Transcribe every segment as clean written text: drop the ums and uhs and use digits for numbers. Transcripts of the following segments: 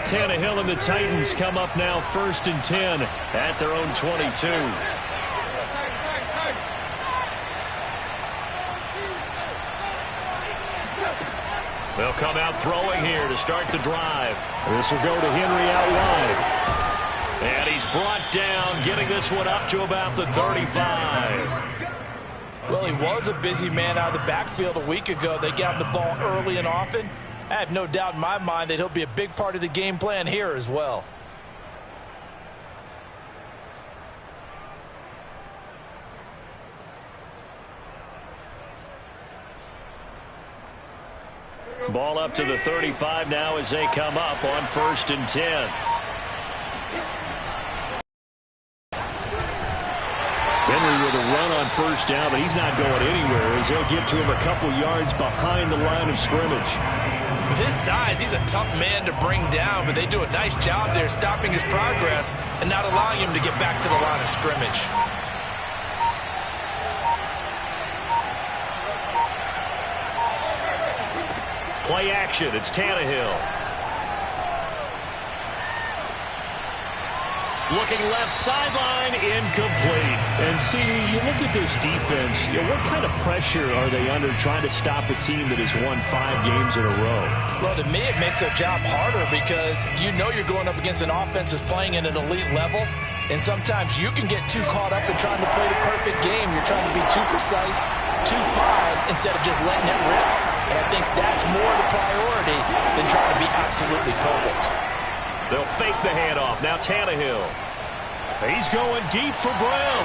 Tannehill and the Titans come up now 1st and 10 at their own 22. They'll come out throwing here to start the drive. This will go to Henry out wide. And he's brought down, getting this one up to about the 35. Well, he was a busy man out of the backfield a week ago. They got the ball early and often. I have no doubt in my mind that he'll be a big part of the game plan here as well. Ball up to the 35 now as they come up on 1st and 10. Henry with a run on 1st down, but he's not going anywhere as they'll get to him a couple yards behind the line of scrimmage. With his size, he's a tough man to bring down, but they do a nice job there stopping his progress and not allowing him to get back to the line of scrimmage. Play action. It's Tannehill. Looking left sideline, incomplete. And see, you look at this defense, what kind of pressure are they under trying to stop a team that has won 5 games in a row? Well, to me, it makes their job harder because you know you're going up against an offense that's playing at an elite level. And sometimes you can get too caught up in trying to play the perfect game. You're trying to be too precise, too fine, instead of just letting it rip. And I think that's more the priority than trying to be absolutely perfect. They'll fake the handoff. Now Tannehill. He's going deep for Brown.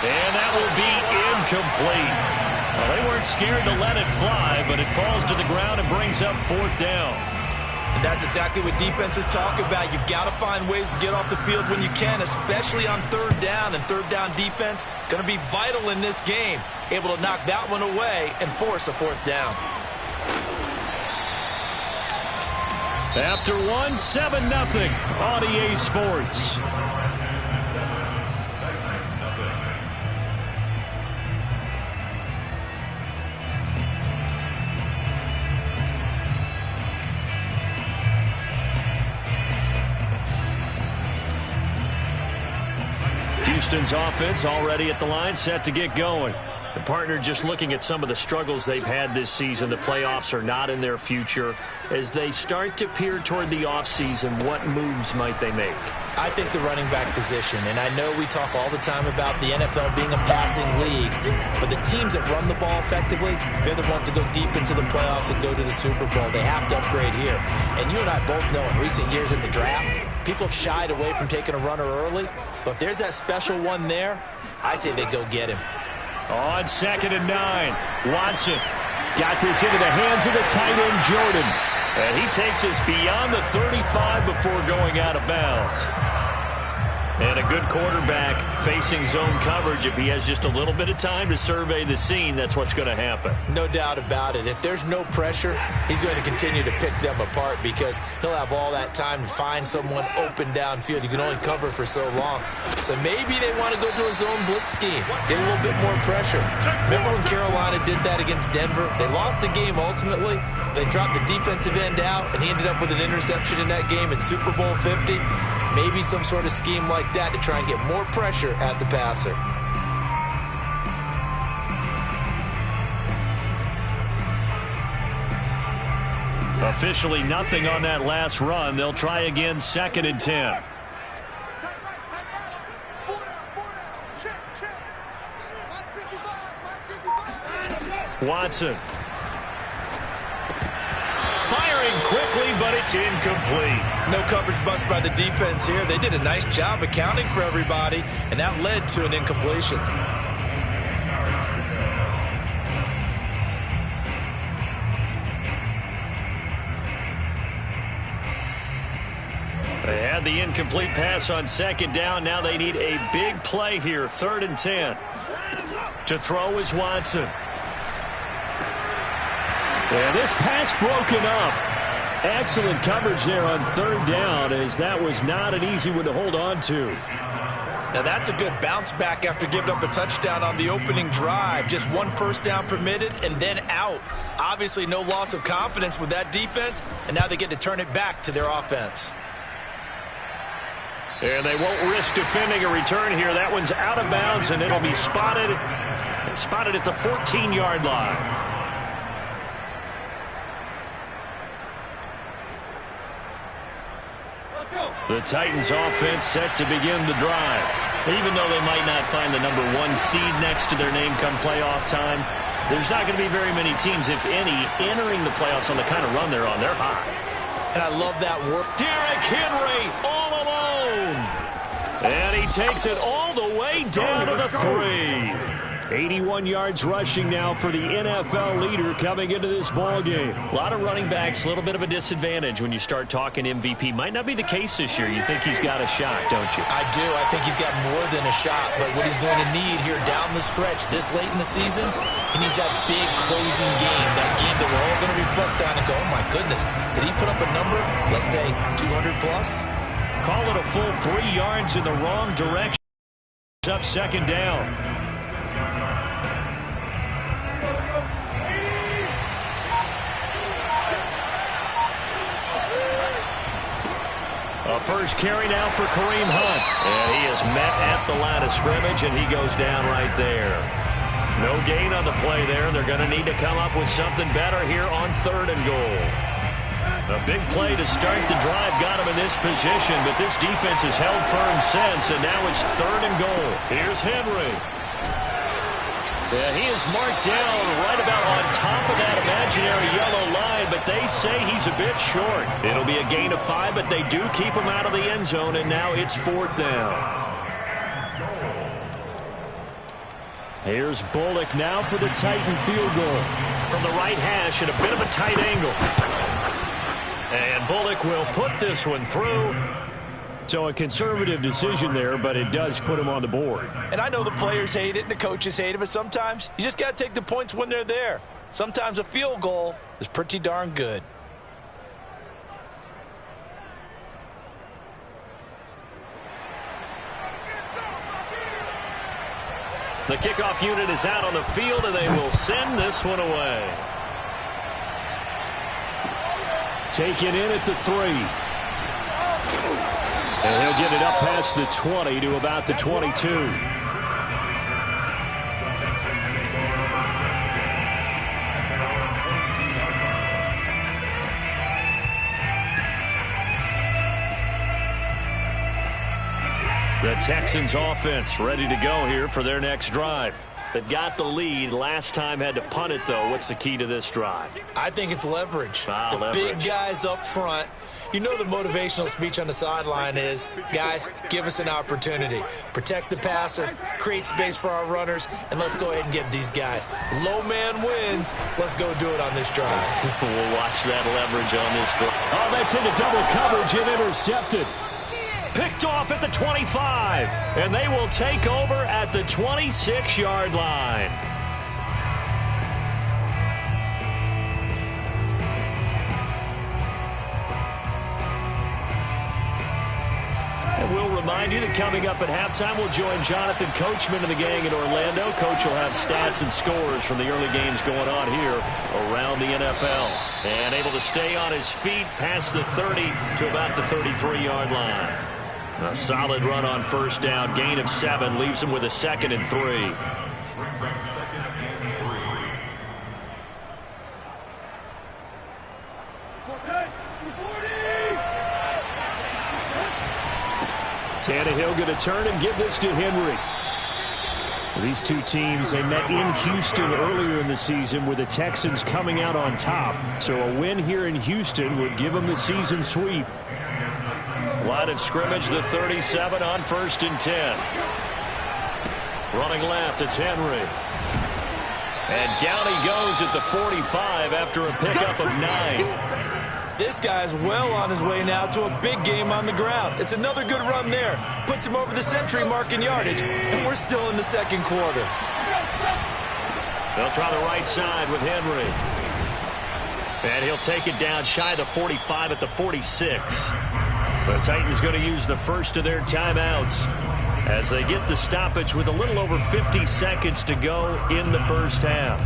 And that will be incomplete. Well, they weren't scared to let it fly, but it falls to the ground and brings up 4th down. And that's exactly what defenses talk about. You've got to find ways to get off the field when you can, especially on 3rd down. And 3rd down defense going to be vital in this game. Able to knock that one away and force a 4th down. After 1, 7-0 on EA Sports. Houston's offense already at the line, set to get going. The partner just looking at some of the struggles they've had this season. The playoffs are not in their future. As they start to peer toward the offseason, what moves might they make? I think the running back position, and I know we talk all the time about the NFL being a passing league, but the teams that run the ball effectively, they're the ones that go deep into the playoffs and go to the Super Bowl. They have to upgrade here. And you and I both know in recent years in the draft, people have shied away from taking a runner early, but if there's that special one there, I say they go get him. On 2nd and 9, Watson got this into the hands of the tight end, Jordan. And he takes us beyond the 35 before going out of bounds. And a good quarterback facing zone coverage. If he has just a little bit of time to survey the scene, that's what's going to happen. No doubt about it. If there's no pressure, he's going to continue to pick them apart because he'll have all that time to find someone open downfield. You can only cover for so long. So maybe they want to go to a zone blitz scheme, get a little bit more pressure. Remember when Carolina did that against Denver? They lost the game ultimately. They dropped the defensive end out, and he ended up with an interception in that game in Super Bowl 50. Maybe some sort of scheme like that to try and get more pressure at the passer. Officially nothing on that last run. They'll try again 2nd and 10. Watson. Firing quickly, but it's incomplete. No coverage bust by the defense here. They did a nice job accounting for everybody, and that led to an incompletion. They had the incomplete pass on 2nd down. Now they need a big play here, 3rd and 10. To throw is Watson. And this pass broken up. Excellent coverage there on 3rd down, as that was not an easy one to hold on to. Now that's a good bounce back after giving up a touchdown on the opening drive. Just one first down permitted and then out. Obviously no loss of confidence with that defense, and now they get to turn it back to their offense. And they won't risk defending a return here. That one's out of bounds, and it'll be spotted at the 14-yard line. The Titans offense set to begin the drive. Even though they might not find the #1 seed next to their name come playoff time, there's not going to be very many teams, if any, entering the playoffs on the kind of run they're on. They're hot. And I love that work. Derrick Henry all alone. And he takes it all the way down to the 3. 81 yards rushing now for the NFL leader coming into this ball game. A lot of running backs, a little bit of a disadvantage when you start talking MVP. Might not be the case this year. You think he's got a shot, don't you? I do. I think he's got more than a shot. But what he's going to need here down the stretch this late in the season, he needs that big closing game, that game that we're all going to reflect on and go, oh, my goodness, did he put up a number, let's say 200 plus? Call it a full 3 yards in the wrong direction. Up second down. A first carry now for Kareem Hunt. And he is met at the line of scrimmage, and he goes down right there. No gain on the play there. They're going to need to come up with something better here on 3rd and goal. A big play to start the drive got him in this position, but this defense has held firm since, and now it's 3rd and goal. Here's Henry. Yeah, he is marked down right about on top of that imaginary yellow line, but they say he's a bit short. It'll be a gain of 5, but they do keep him out of the end zone, and now it's 4th down. Here's Bullock now for the Titan field goal. From the right hash at a bit of a tight angle. And Bullock will put this one through. So a conservative decision there, but it does put him on the board. And I know the players hate it and the coaches hate it, but sometimes you just got to take the points when they're there. Sometimes a field goal is pretty darn good. The kickoff unit is out on the field, and they will send this one away. Taken in at the 3. And he'll get it up past the 20 to about the 22. The Texans offense ready to go here for their next drive. They've got the lead. Last time had to punt it, though. What's the key to this drive? I think it's leverage. The leverage. Big guys up front. You know the motivational speech on the sideline is, guys, give us an opportunity. Protect the passer, create space for our runners, and let's go ahead and give these guys. Low man wins. Let's go do it on this drive. We'll watch that leverage on this drive. Oh, that's into double coverage and intercepted. Picked off at the 25, and they will take over at the 26-yard line. And we'll remind you that coming up at halftime, we'll join Jonathan Coachman and the gang in Orlando. Coach will have stats and scores from the early games going on here around the NFL. And able to stay on his feet past the 30 to about the 33-yard line. A solid run on first down. Gain of 7 leaves him with a 2nd and 3. Tannehill going to turn and give this to Henry. These two teams, they met in Houston earlier in the season with the Texans coming out on top. So a win here in Houston would give them the season sweep. Line of scrimmage, the 37 on 1st and 10. Running left, it's Henry. And down he goes at the 45 after a pickup of 9. This guy's well on his way now to a big game on the ground. It's another good run there. Puts him over the century mark in yardage, and we're still in the 2nd quarter. They'll try the right side with Henry. And he'll take it down shy of the 45 at the 46. The Titans going to use the first of their timeouts. as they get the stoppage with a little over 50 seconds to go in the first half.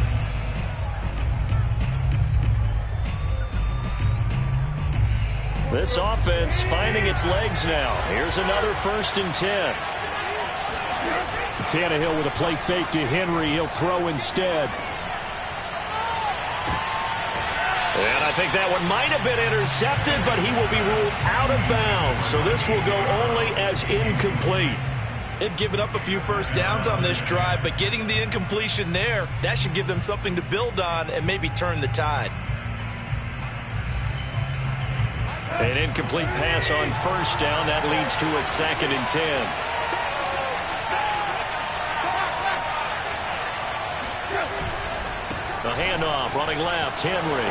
This offense finding its legs now. Here's another 1st and 10. Tannehill with a play fake to Henry. He'll throw instead. And I think that one might have been intercepted, but he will be ruled out of bounds. So this will go only as incomplete. They've given up a few first downs on this drive, but getting the incompletion there, that should give them something to build on and maybe turn the tide. An incomplete pass on 1st down. That leads to a 2nd and 10. The handoff, running left, Henry.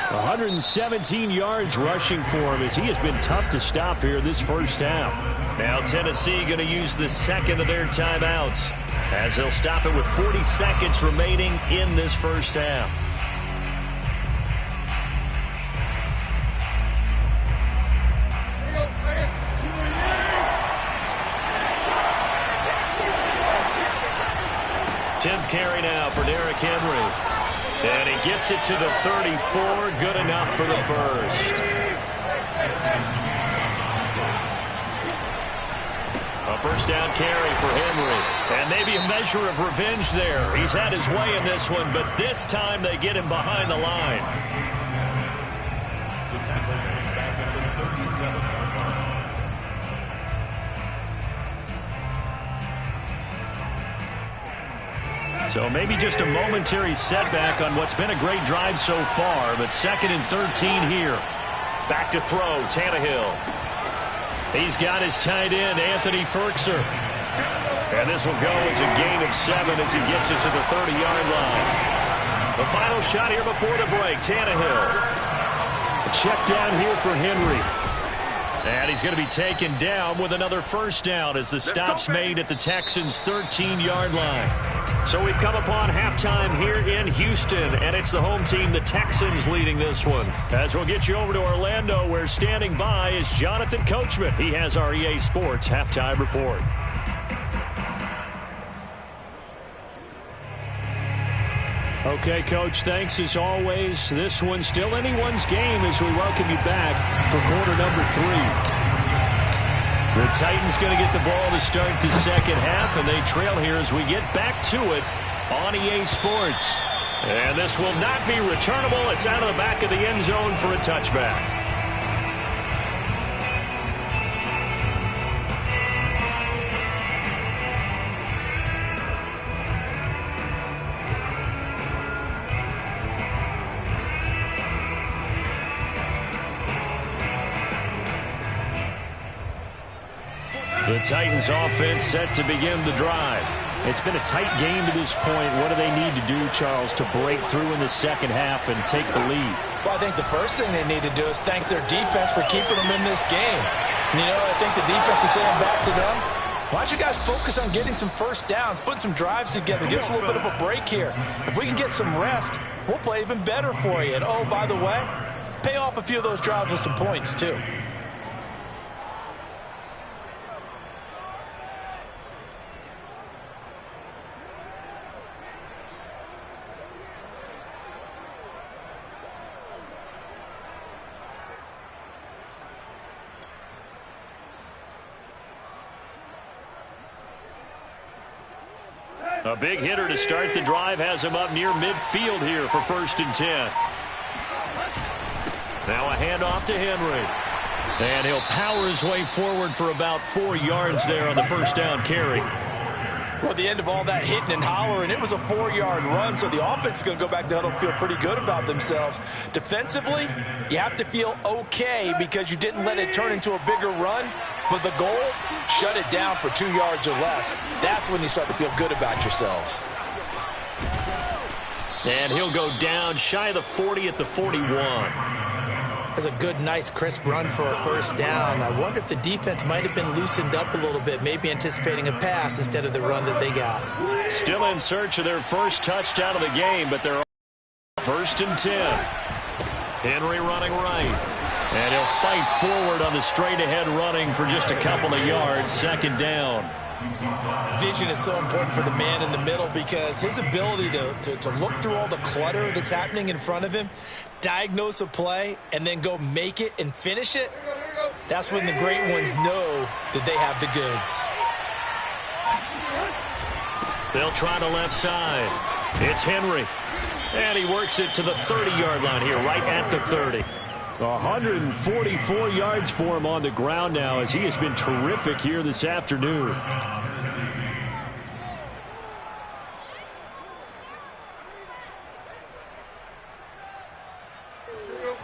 117 yards rushing for him as he has been tough to stop here this first half. Now Tennessee going to use the 2nd of their timeouts as they'll stop it with 40 seconds remaining in this first half. Tenth carry now for Derrick Henry. And he gets it to the 34. Good enough for the first. A first down carry for Henry. And maybe a measure of revenge there. He's had his way in this one, but this time they get him behind the line. So maybe just a momentary setback on what's been a great drive so far, but 2nd and 13 here. Back to throw, Tannehill. He's got his tight end, Anthony Ferkser. And this will go as a gain of 7 as he gets it to the 30-yard line. The final shot here before the break, Tannehill. A check down here for Henry. And he's going to be taken down with another first down as the stop's made at the Texans' 13-yard line. So we've come upon halftime here in Houston, and it's the home team, the Texans, leading this one. As we'll get you over to Orlando, where standing by is Jonathan Coachman. He has our EA Sports halftime report. Okay, Coach, thanks as always. This one's still anyone's game as we welcome you back for quarter number 3. The Titans going to get the ball to start the second half, and they trail here as we get back to it on EA Sports. And this will not be returnable. It's out of the back of the end zone for a touchback. The Titans offense set to begin the drive. It's been a tight game to this point. What do they need to do, Charles, to break through in the second half and take the lead? Well, I think the first thing they need to do is thank their defense for keeping them in this game. You know, I think the defense is saying back to them, why don't you guys focus on getting some first downs, putting some drives together, give us a little bit of a break here. If we can get some rest, we'll play even better for you. And, oh, by the way, pay off a few of those drives with some points, too. A big hitter to start the drive has him up near midfield here for 1st and 10. Now a handoff to Henry. And he'll power his way forward for about 4 yards there on the first down carry. Well, the end of all that hitting and hollering, it was a 4-yard run, so the offense is going to go back to huddle and feel pretty good about themselves. Defensively, you have to feel okay because you didn't let it turn into a bigger run, but the goal, shut it down for 2 yards or less. That's when you start to feel good about yourselves. And he'll go down shy of the 40 at the 41. That's a good, nice, crisp run for a first down. I wonder if the defense might have been loosened up a little bit, maybe anticipating a pass instead of the run that they got. Still in search of their first touchdown of the game, but they're 1st and 10. Henry running right. And he'll fight forward on the straight-ahead running for just a couple of yards. Second down. Vision is so important for the man in the middle because his ability to look through all the clutter that's happening in front of him, diagnose a play, and then go make it and finish it, that's when the great ones know that they have the goods. They'll try the left side. It's Henry. And he works it to the 30-yard line here, right at the 30. 144 yards for him on the ground now as he has been terrific here this afternoon.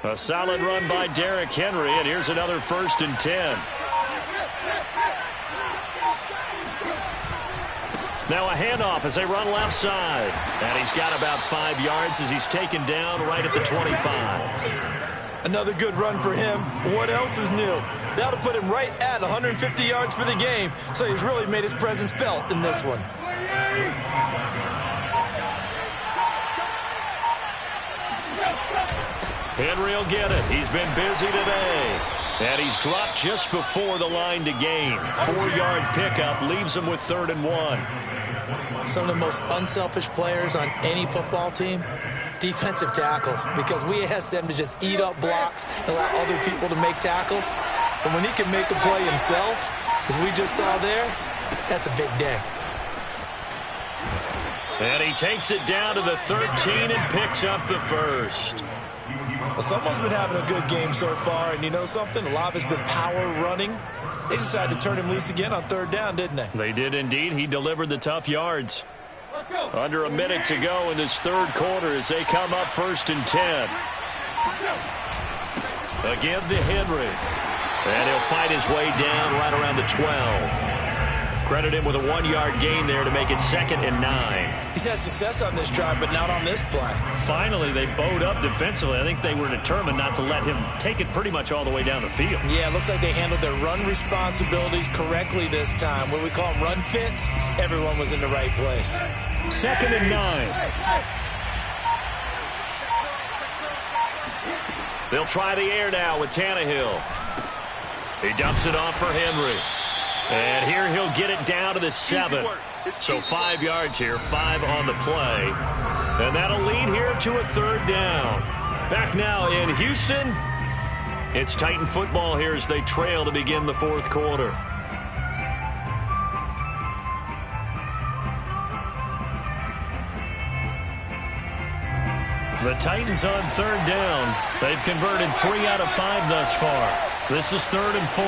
A solid run by Derrick Henry, and here's another 1st and 10. Now a handoff as they run left side. And he's got about 5 yards as he's taken down right at the 25. Another good run for him. What else is new? That'll put him right at 150 yards for the game. So he's really made his presence felt in this one. Henry will get it. He's been busy today. And he's dropped just before the line to gain. 4-yard pickup leaves him with 3rd and 1. Some of the most unselfish players on any football team, defensive tackles, because we ask them to just eat up blocks and allow other people to make tackles. But when he can make a play himself, as we just saw there, that's a big day. And he takes it down to the 13 and picks up the 1st. Well, someone's been having a good game so far, and you know something? A lot has been power running. They decided to turn him loose again on 3rd down, didn't they? They did indeed. He delivered the tough yards. Under a minute to go in this 3rd quarter as they come up 1st and 10. Again to Henry. And he'll fight his way down right around the 12. Credit him with a 1-yard gain there to make it 2nd and 9. He's had success on this drive, but not on this play. Finally, they bowed up defensively. I think they were determined not to let him take it pretty much all the way down the field. Yeah, it looks like they handled their run responsibilities correctly this time. What we call them run fits, everyone was in the right place. 2nd and 9. They'll try the air now with Tannehill. He dumps it off for Henry. And here he'll get it down to the 7. So 5 yards here, 5 on the play. And that'll lead here to a 3rd down. Back now in Houston. It's Titan football here as they trail to begin the 4th quarter. The Titans on 3rd down. They've converted 3 out of 5 thus far. This is 3rd and 4.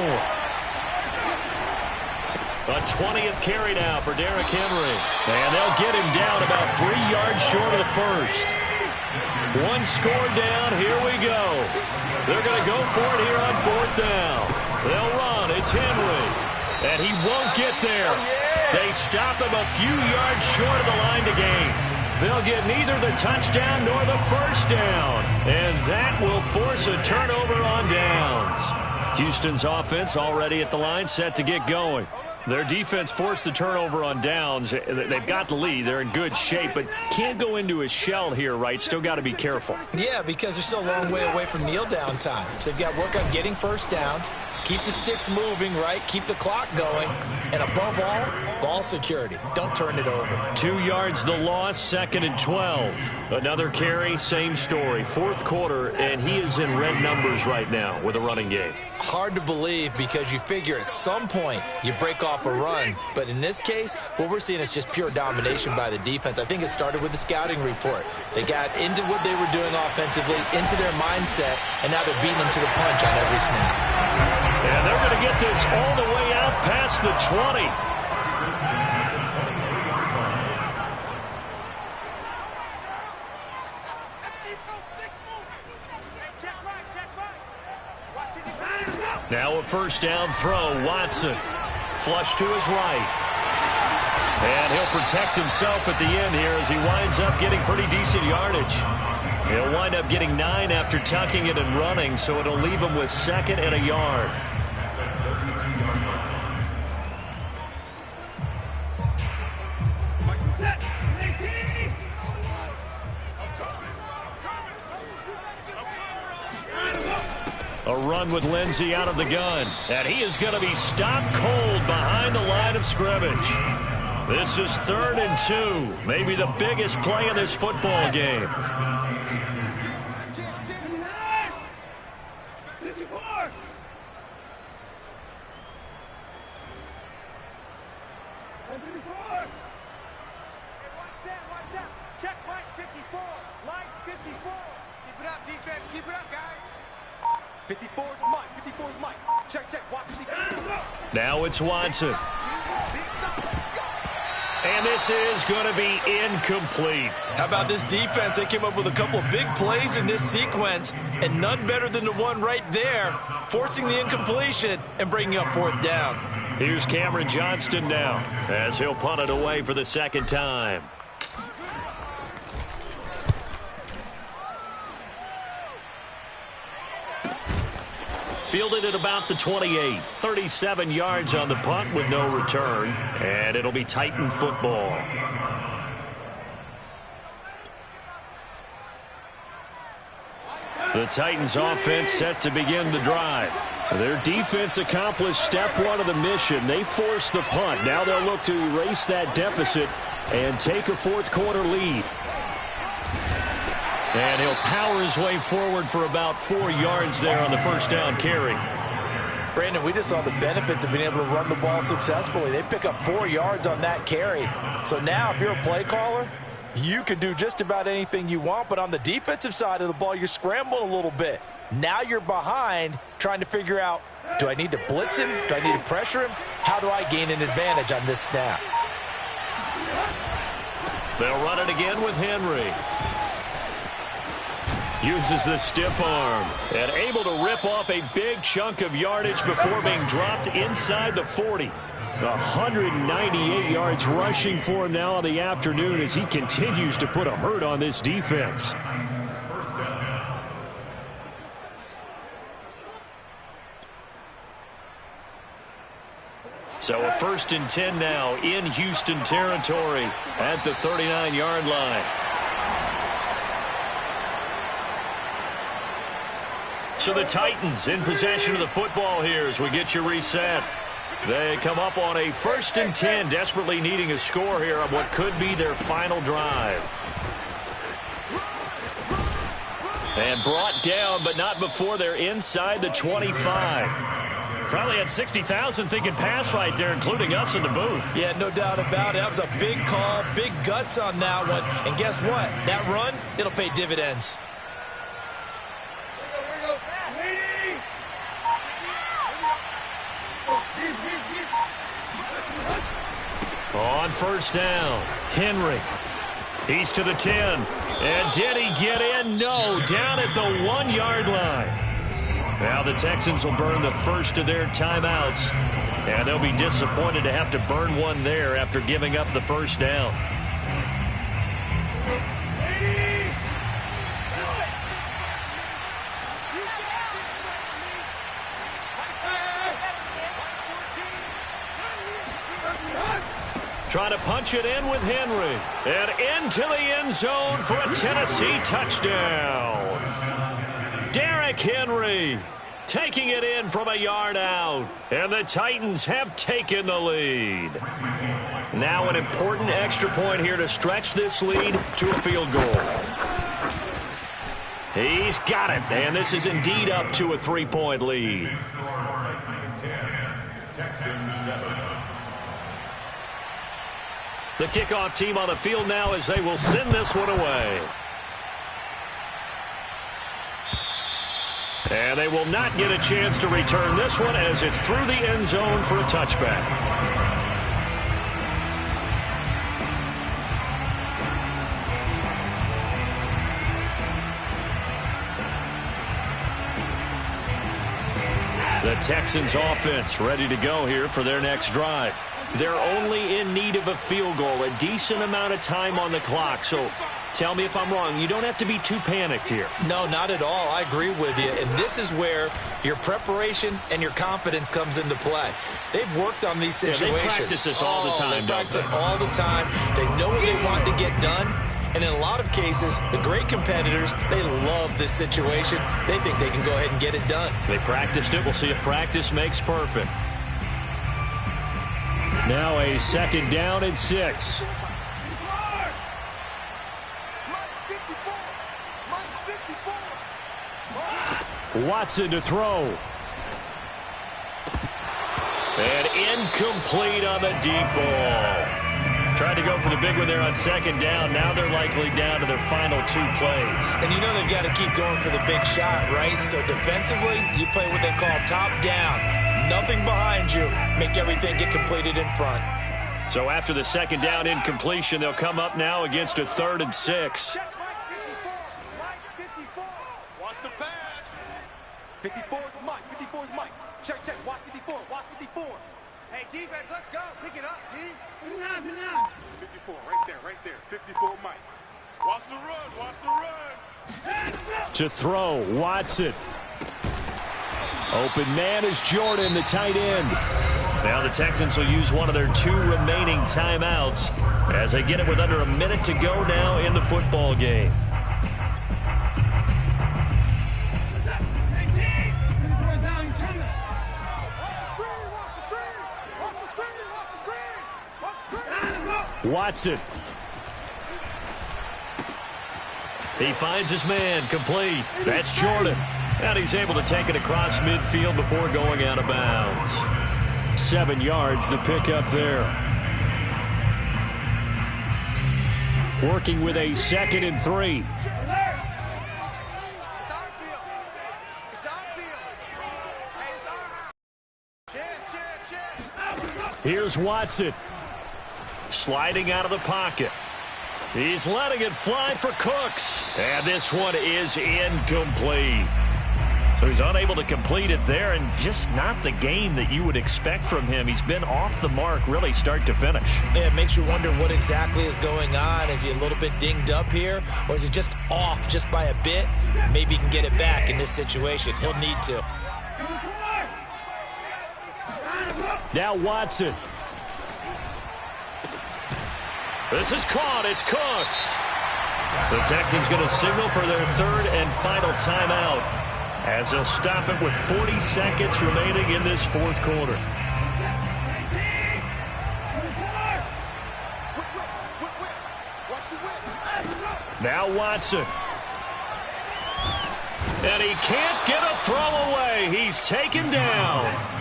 A 20th carry now for Derrick Henry. And they'll get him down about 3 yards short of the 1st. 1 score down. Here we go. They're going to go for it here on 4th down. They'll run. It's Henry. And he won't get there. They stop him a few yards short of the line to gain. They'll get neither the touchdown nor the 1st down. And that will force a turnover on downs. Houston's offense already at the line, set to get going. Their defense forced the turnover on downs. They've got the lead. They're in good shape, but can't go into a shell here, right? Still got to be careful. Yeah, because they're still a long way away from kneel down time. So they've got to work on getting 1st downs, keep the sticks moving, right? Keep the clock going. And above all, ball security. Don't turn it over. 2 yards the loss, 2nd and 12. Another carry, same story. 4th quarter, and he is in red numbers right now with a running game. Hard to believe because you figure at some point you break off a run. But in this case, what we're seeing is just pure domination by the defense. I think it started with the scouting report. They got into what they were doing offensively, into their mindset, and now they're beating them to the punch on every snap. And they're going to get this all the way out past the 20. Now a 1st down throw. Watson flush to his right. And he'll protect himself at the end here as he winds up getting pretty decent yardage. He'll wind up getting 9 after tucking it and running, so it'll leave him with 2nd and a yard. A run with Lindsey out of the gun. And he is going to be stopped cold behind the line of scrimmage. This is 3rd and 2. Maybe the biggest play in this football game. Check line 54. Line 54. Keep it up, defense. Keep it up, guys. 54 is Mike. 54 is Mike. Check. Watch the defense. Now it's Watson. And this is going to be incomplete. How about this defense? They came up with a couple of big plays in this sequence, and none better than the one right there, forcing the incompletion and bringing up 4th down. Here's Cameron Johnston now, as he'll punt it away for the 2nd time. Fielded at about the 28. 37 yards on the punt with no return. And it'll be Titan football. The Titans offense set to begin the drive. Their defense accomplished step 1 of the mission. They forced the punt. Now they'll look to erase that deficit and take a 4th quarter lead. And he'll power his way forward for about 4 yards there on the 1st down carry. Brandon, we just saw the benefits of being able to run the ball successfully. They pick up 4 yards on that carry. So now if you're a play caller, you can do just about anything you want. But on the defensive side of the ball, you're scrambling a little bit. Now you're behind trying to figure out, do I need to blitz him? Do I need to pressure him? How do I gain an advantage on this snap? They'll run it again with Henry. Uses the stiff arm and able to rip off a big chunk of yardage before being dropped inside the 40. 198 yards rushing for him now in the afternoon as he continues to put a hurt on this defense. So a 1st and 10 now in Houston territory at the 39-yard line. So the Titans in possession of the football here as we get you reset. They come up on a 1st and 10, desperately needing a score here on what could be their final drive. And brought down, but not before they're inside the 25. Probably had 60,000 thinking pass right there, including us in the booth. Yeah, no doubt about it. That was a big call, big guts on that one. And guess what? That run, it'll pay dividends. On 1st down, Henry. He's to the 10. And did he get in? No, down at the 1-yard line. Now the Texans will burn the first of their timeouts. And they'll be disappointed to have to burn one there after giving up the 1st down. Trying to punch it in with Henry. And into the end zone for a Tennessee touchdown. Derrick Henry taking it in from a yard out. And the Titans have taken the lead. Now an important extra point here to stretch this lead to a field goal. He's got it. And this is indeed up to a 3-point lead. The kickoff team on the field now as they will send this one away. And they will not get a chance to return this one as it's through the end zone for a touchback. The Texans offense ready to go here for their next drive. They're only in need of a field goal, a decent amount of time on the clock. So tell me if I'm wrong. You don't have to be too panicked here. No, not at all. I agree with you. And this is where your preparation and your confidence comes into play. They've worked on these situations. They practice this all the time. They practice it all the time. They know what they want to get done. And in a lot of cases, the great competitors, they love this situation. They think they can go ahead and get it done. They practiced it. We'll see if practice makes perfect. Now a 2nd down and 6. Watson to throw. And incomplete on the deep ball. Tried to go for the big one there on 2nd down. Now they're likely down to their final 2 plays. And you know they've got to keep going for the big shot, right? So defensively, you play what they call top down. Nothing behind you. Make everything get completed in front. So after the 2nd down incompletion, they'll come up now against a 3rd and 6. Watch the pass. 54 is Mike. 54 is Mike. Check. Watch 54. Watch 54. Hey, defense, let's go. Pick it up, D. 54, right there. 54, Mike. Watch the run. To throw, Watson. Open man is Jordan, the tight end. Now the Texans will use one of their 2 remaining timeouts as they get it with under a minute to go now in the football game. Watson. He finds his man, complete. That's Jordan. And he's able to take it across midfield before going out of bounds. 7 yards to pick up there. Working with a 2nd and 3. It's our field. It's our field. Hey, it's our chance. Here's Watson. Sliding out of the pocket. He's letting it fly for Cooks. And this one is incomplete. So he's unable to complete it there, and just not the game that you would expect from him. He's been off the mark really start to finish. Yeah, it makes you wonder what exactly is going on. Is he a little bit dinged up here, or is he just off just by a bit? Maybe he can get it back in this situation. He'll need to. Now Watson. This is caught. It's Cooks. The Texans going to signal for their 3rd and final timeout as they'll stop it with 40 seconds remaining in this 4th quarter. Now Watson. And he can't get a throw away. He's taken down.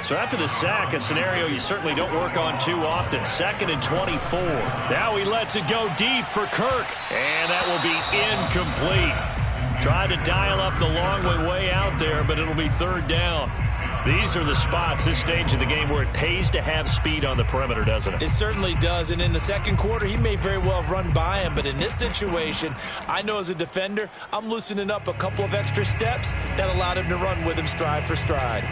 So after the sack, a scenario you certainly don't work on too often. 2nd and 24. Now he lets it go deep for Kirk. And that will be incomplete. Tried to dial up the long way out there, but it'll be 3rd down. These are the spots, this stage of the game, where it pays to have speed on the perimeter, doesn't it? It certainly does, and in the 2nd quarter, he may very well have run by him, but in this situation, I know as a defender, I'm loosening up a couple of extra steps that allowed him to run with him stride for stride.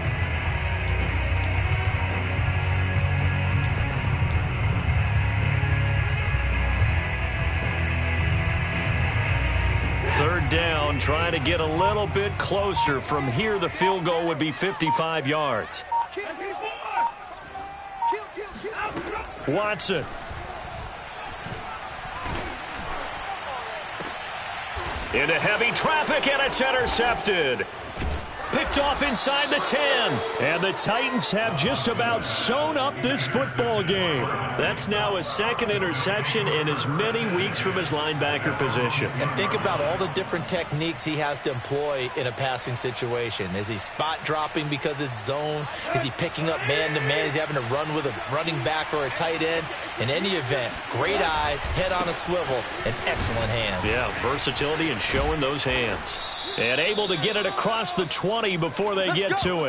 Third down, trying to get a little bit closer. From here, the field goal would be 55 yards. Watson. Into heavy traffic, and it's intercepted. Picked off inside the 10. And the Titans have just about sewn up this football game. That's now his 2nd interception in as many weeks from his linebacker position. And think about all the different techniques he has to employ in a passing situation. Is he spot dropping because it's zone? Is he picking up man-to-man? Is he having to run with a running back or a tight end? In any event, great eyes, head on a swivel, and excellent hands. Yeah, versatility and showing those hands. And able to get it across the 20 before they get to him.